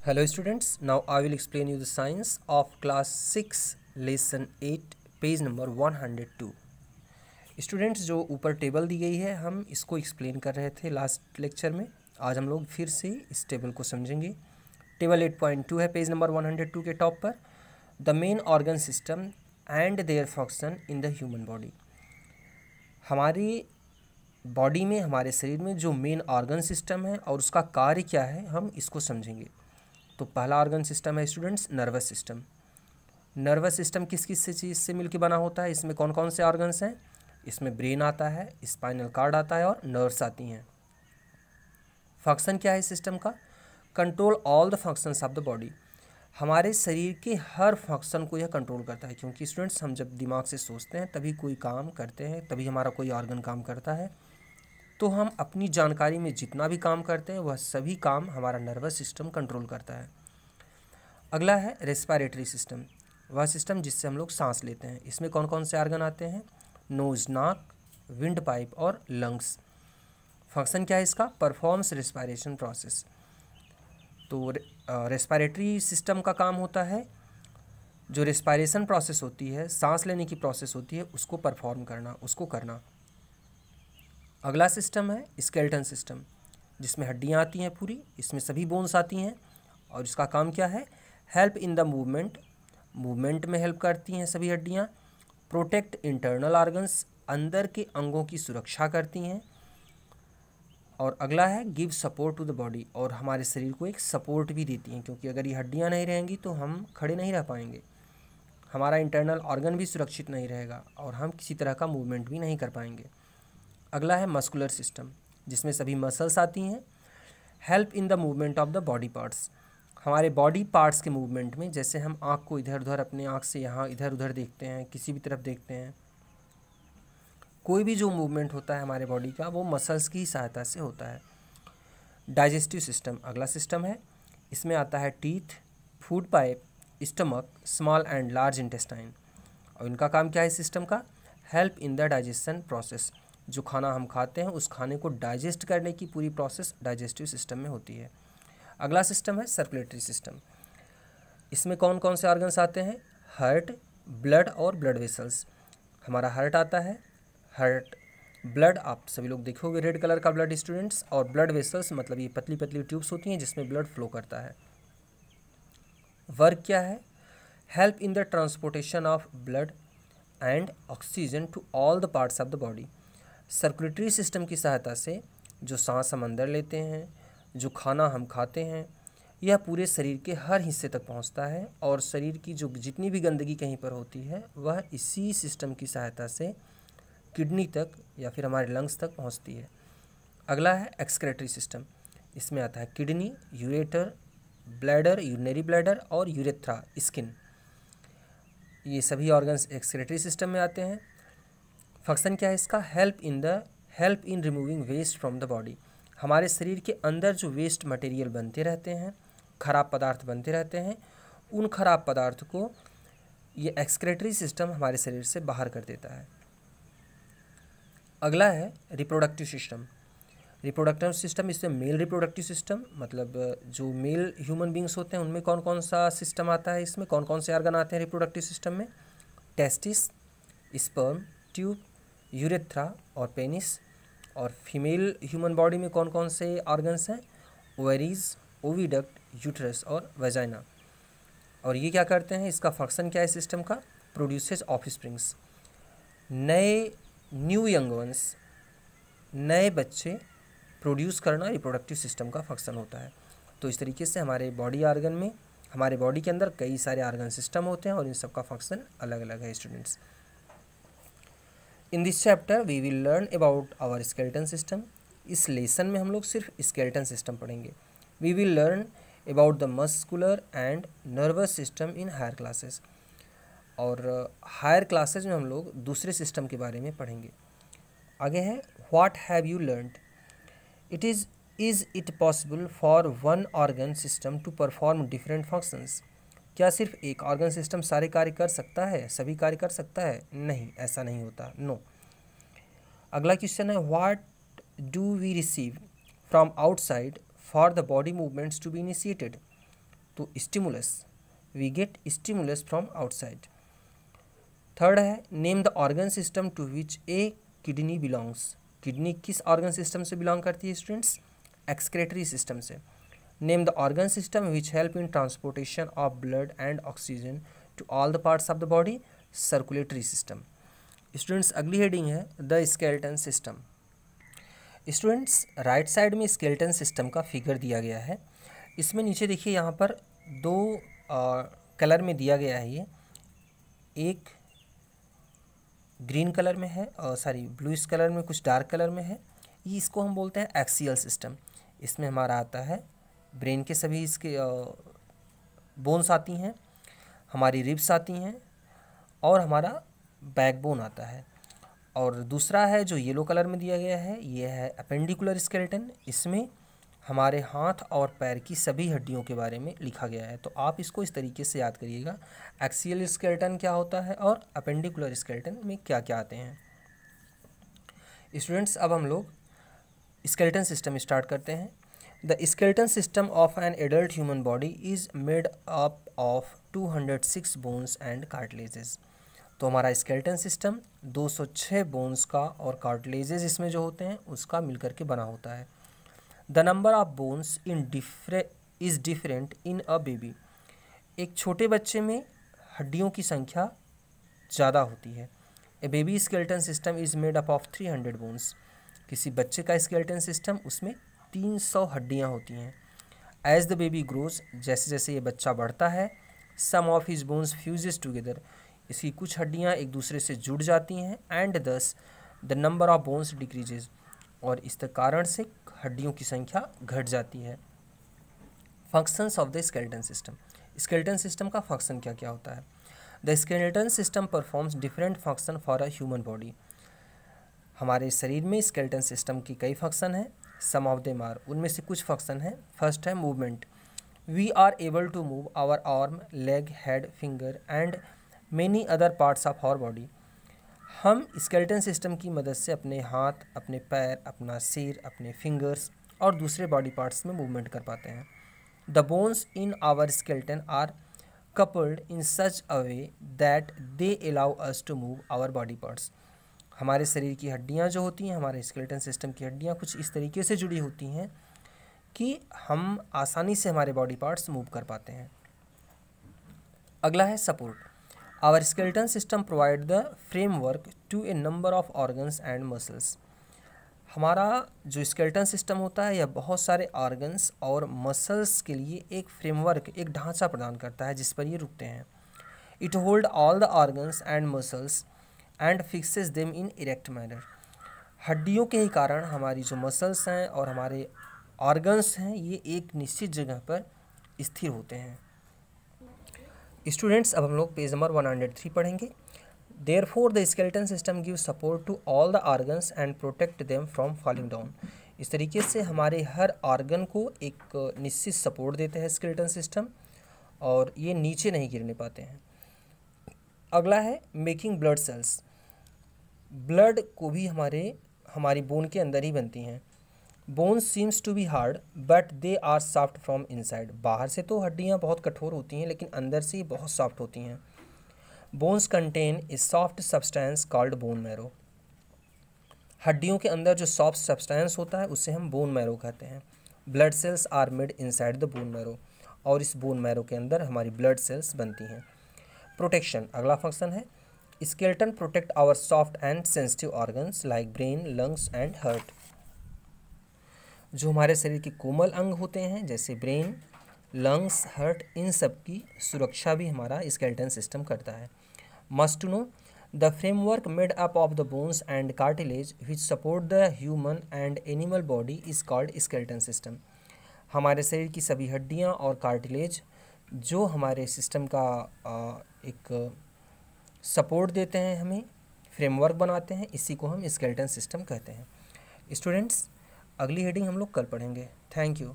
Hello students, now I will explain you the science of class 6 lesson 8 page number 102। Students जो ऊपर table दी गई है हम इसको एक्सप्लेन कर रहे थे लास्ट लेक्चर में। आज हम लोग फिर से इस टेबल को समझेंगे। टेबल 8.2 है पेज नंबर 102 के टॉप पर। The main organ system and their function in the human body. हमारी बॉडी में, हमारे शरीर में जो मेन ऑर्गन सिस्टम है और उसका कार्य क्या है हम इसको समझेंगे। तो पहला ऑर्गन सिस्टम है students nervous system. Nervous system किस किस से चीज़ से मिलकर बना होता है? इसमें कौन कौन से ऑर्गन्स हैं? इसमें ब्रेन आता है, स्पाइनल कार्ड आता है और नर्व्स आती हैं। फंक्शन क्या है सिस्टम का? Control all the functions of the body. हमारे शरीर के हर फंक्शन को यह कंट्रोल करता है, क्योंकि स्टूडेंट्स हम जब दिमाग से सोचते हैं तभी कोई काम करते हैं, तभी हमारा कोई ऑर्गन काम करता है। तो हम अपनी जानकारी में जितना भी काम करते हैं वह सभी काम हमारा नर्वस सिस्टम कंट्रोल करता है। अगला है रेस्पिरेटरी सिस्टम, वह सिस्टम जिससे हम लोग सांस लेते हैं। इसमें कौन कौन से ऑर्गन आते हैं? नोज, नाक, विंड पाइप और लंग्स। फंक्शन क्या है इसका? Performs respiration process. तो रेस्पिरेटरी सिस्टम का काम होता है जो रेस्पिरेशन प्रोसेस होती है, सांस लेने की प्रोसेस होती है, उसको परफॉर्म करना, उसको करना। अगला सिस्टम है स्केलेटन सिस्टम, जिसमें हड्डियाँ आती हैं पूरी, इसमें सभी बोन्स आती हैं और इसका काम क्या है? Help in the movement, movement में हेल्प करती हैं सभी हड्डियाँ। प्रोटेक्ट इंटरनल ऑर्गन्स, अंदर के अंगों की सुरक्षा करती हैं। और अगला है give support to the body, और हमारे शरीर को एक सपोर्ट भी देती हैं, क्योंकि अगर ये हड्डियाँ नहीं रहेंगी तो हम खड़े नहीं रह पाएंगे, हमारा इंटरनल ऑर्गन भी सुरक्षित नहीं रहेगा और हम किसी तरह का मूवमेंट भी नहीं कर पाएंगे। अगला है मस्कुलर सिस्टम, जिसमें सभी मसल्स आती हैं। Help in the movement of the body parts, हमारे बॉडी पार्ट्स के मूवमेंट में, जैसे हम आँख को इधर उधर, अपने आँख से यहाँ इधर उधर देखते हैं, किसी भी तरफ देखते हैं, कोई भी जो मूवमेंट होता है हमारे बॉडी का वो मसल्स की सहायता से होता है। डाइजेस्टिव सिस्टम अगला सिस्टम है, इसमें आता है teeth, food pipe, stomach, small and large intestine. और इनका काम क्या है सिस्टम का? Help in the digestion process, जो खाना हम खाते हैं उस खाने को डाइजेस्ट करने की पूरी प्रोसेस डाइजेस्टिव सिस्टम में होती है। अगला सिस्टम है सर्कुलेटरी सिस्टम, इसमें कौन कौन से ऑर्गन्स आते हैं? हार्ट, ब्लड और ब्लड वेसल्स। हमारा हार्ट आता है, हार्ट, ब्लड आप सभी लोग देखोगे रेड कलर का ब्लड स्टूडेंट्स, और ब्लड वेसल्स मतलब ये पतली पतली ट्यूब्स होती हैं जिसमें ब्लड फ्लो करता है। वर्क क्या है? Help in the transportation of blood and oxygen to all the parts of the body. Circulatory system की सहायता से जो सांस हम अंदर लेते हैं, जो खाना हम खाते हैं, यह पूरे शरीर के हर हिस्से तक पहुंचता है, और शरीर की जो जितनी भी गंदगी कहीं पर होती है वह इसी सिस्टम की सहायता से किडनी तक या फिर हमारे लंग्स तक पहुंचती है। अगला है एक्सक्रेटरी सिस्टम, इसमें आता है kidney, ureter, bladder, urinary bladder और यूरेथ्रा, स्किन। ये सभी ऑर्गन्स एक्सक्रेटरी सिस्टम में आते हैं। फंक्शन क्या है इसका? Help in removing waste from the body. हमारे शरीर के अंदर जो वेस्ट मटेरियल बनते रहते हैं, खराब पदार्थ बनते रहते हैं, उन खराब पदार्थ को ये एक्सक्रेटरी सिस्टम हमारे शरीर से बाहर कर देता है। अगला है रिप्रोडक्टिव सिस्टम। रिप्रोडक्टिव सिस्टम, इसमें मेल रिप्रोडक्टिव सिस्टम मतलब जो मेल ह्यूमन बींग्स होते हैं उनमें कौन कौन सा सिस्टम आता है? इसमें कौन कौन से ऑर्गन आते हैं रिप्रोडक्टिव सिस्टम में? टेस्टिस, स्पर्म, ट्यूब, यूरेथ्रा और पेनिस। और फीमेल ह्यूमन बॉडी में कौन कौन से ऑर्गन्स हैं? ओवरीज, ओविडक्ट, यूट्रस और वेजाइना। और ये क्या करते हैं? इसका फंक्शन क्या है सिस्टम का? Produces offsprings, new young ones, नए बच्चे प्रोड्यूस करना रिप्रोडक्टिव सिस्टम का फंक्शन होता है। तो इस तरीके से हमारे बॉडी ऑर्गन में, हमारे बॉडी के अंदर कई सारे ऑर्गन सिस्टम होते हैं और इन सब का फंक्शन अलग अलग है students. In this chapter we will learn about our skeleton system. इस लेसन में हम लोग सिर्फ स्केलेटन सिस्टम पढ़ेंगे। We will learn about the muscular and nervous system in higher classes, और हायर क्लासेज में हम लोग दूसरे सिस्टम के बारे में पढ़ेंगे। आगे है what have you learned. Is it possible for one organ system to perform different functions. क्या सिर्फ एक ऑर्गन सिस्टम सारे कार्य कर सकता है, सभी कार्य कर सकता है? नहीं, ऐसा नहीं होता, नो। अगला क्वेश्चन है what do we receive from outside for the body movements to be initiated. तो stimulus, we get stimulus from outside. Third है name the organ system to which a kidney belongs. Kidney किस organ system से belong करती है students? Excretory system से। Name the organ system which help in transportation of blood and oxygen to all the parts of the body. Circulatory system. Students अगली heading है the skeleton system. Students right side में skeleton system का figure दिया गया है। इसमें नीचे देखिए यहाँ पर दो कलर में दिया गया है। ये एक ग्रीन कलर में है और ब्लूइश कलर में, कुछ डार्क कलर में है। ये इसको हम बोलते हैं एक्सियल सिस्टम। इसमें हमारा आता है ब्रेन के सभी इसके बोन्स आती हैं, हमारी रिब्स आती हैं और हमारा बैकबोन आता है। और दूसरा है जो येलो कलर में दिया गया है, ये है अपेंडिकुलर स्केलेटन। इसमें हमारे हाथ और पैर की सभी हड्डियों के बारे में लिखा गया है। तो आप इसको इस तरीके से याद करिएगा, एक्सियल स्केलेटन क्या होता है और अपेंडिकुलर स्केलेटन में क्या क्या आते हैं। स्टूडेंट्स अब हम लोग स्केलेटन सिस्टम स्टार्ट करते हैं। The skeleton system of an adult human body is made up of 206 bones and cartilages. तो हमारा स्केलेटन सिस्टम 206 बोन्स का और कार्टिलेजेस इसमें जो होते हैं उसका मिलकर के बना होता है। The number of bones is different in a baby. एक छोटे बच्चे में हड्डियों की संख्या ज़्यादा होती है। A baby skeleton system is made up of 300 bones. किसी बच्चे का स्केलेटन सिस्टम उसमें 300 हड्डियाँ होती हैं। एज द बेबी ग्रोज, जैसे जैसे ये बच्चा बढ़ता है, some of his bones fuses together, इसकी कुछ हड्डियाँ एक दूसरे से जुड़ जाती हैं। एंड दस the number of bones decreases, और इस कारण से हड्डियों की संख्या घट जाती है। Functions of the skeleton system. Skeleton system का फंक्शन क्या क्या होता है? The skeleton system performs different function for a human body. हमारे शरीर में स्केलेटन सिस्टम की कई फंक्शन हैं। सम ऑफ देम आर, उनमें से कुछ फंक्शन हैं। फर्स्ट है movement. We are able to move our arm, leg, head, finger and many other parts of our body. हम स्केलेटन सिस्टम की मदद से अपने हाथ, अपने पैर, अपना सिर, अपने फिंगर्स और दूसरे बॉडी पार्ट्स में मूवमेंट कर पाते हैं। The bones in our skeleton are coupled in such a way that they allow us to move our body parts. हमारे शरीर की हड्डियाँ जो होती हैं, हमारे स्केलेटन सिस्टम की हड्डियाँ कुछ इस तरीके से जुड़ी होती हैं कि हम आसानी से हमारे बॉडी पार्ट्स मूव कर पाते हैं। अगला है support. Our skeleton system provide the framework to a number of organs and muscles. हमारा जो स्केलेटन सिस्टम होता है यह बहुत सारे ऑर्गन्स और मसल्स के लिए एक फ्रेमवर्क, एक ढांचा प्रदान करता है जिस पर ये रुकते हैं। It hold all the organs and muscles and fixes them in erect manner. हड्डियों के ही कारण हमारी जो मसल्स हैं और हमारे ऑर्गन्स हैं ये एक निश्चित जगह पर स्थिर होते हैं। स्टूडेंट्स अब हम लोग पेज नंबर 103 पढ़ेंगे। Therefore the skeleton system give support to all the organs and protect them from falling down. इस तरीके से हमारे हर ऑर्गन को एक निश्चित सपोर्ट देते हैं स्केलेटन सिस्टम और ये नीचे नहीं गिरने पाते हैं। अगला है मेकिंग ब्लड सेल्स। ब्लड को भी हमारी बोन के अंदर ही बनती हैं। Bones seems to be hard but they are soft from inside. बाहर से तो हड्डियाँ बहुत कठोर होती हैं लेकिन अंदर से ही बहुत सॉफ्ट होती हैं। Bones contain a soft substance called bone marrow. हड्डियों के अंदर जो सॉफ्ट सब्सटेंस होता है उसे हम बोन मैरो कहते हैं। Blood cells are made inside the bone marrow, और इस बोन मैरो के अंदर हमारी ब्लड सेल्स बनती हैं। प्रोटेक्शन अगला फंक्शन है। Skeleton protect our soft and sensitive organs like brain, lungs and heart. जो हमारे शरीर के कोमल अंग होते हैं जैसे ब्रेन, लंग्स, हार्ट, इन सब की सुरक्षा भी हमारा स्केलेटन सिस्टम करता है। Must to know the framework made up of the bones and cartilage which support the human and animal body is called skeleton system. हमारे शरीर की सभी हड्डियाँ और कार्टिलेज जो हमारे सिस्टम का एक सपोर्ट देते हैं, हमें फ्रेमवर्क बनाते हैं, इसी को हम स्केलेटन सिस्टम कहते हैं। स्टूडेंट्स अगली हेडिंग हम लोग कल पढ़ेंगे। Thank you.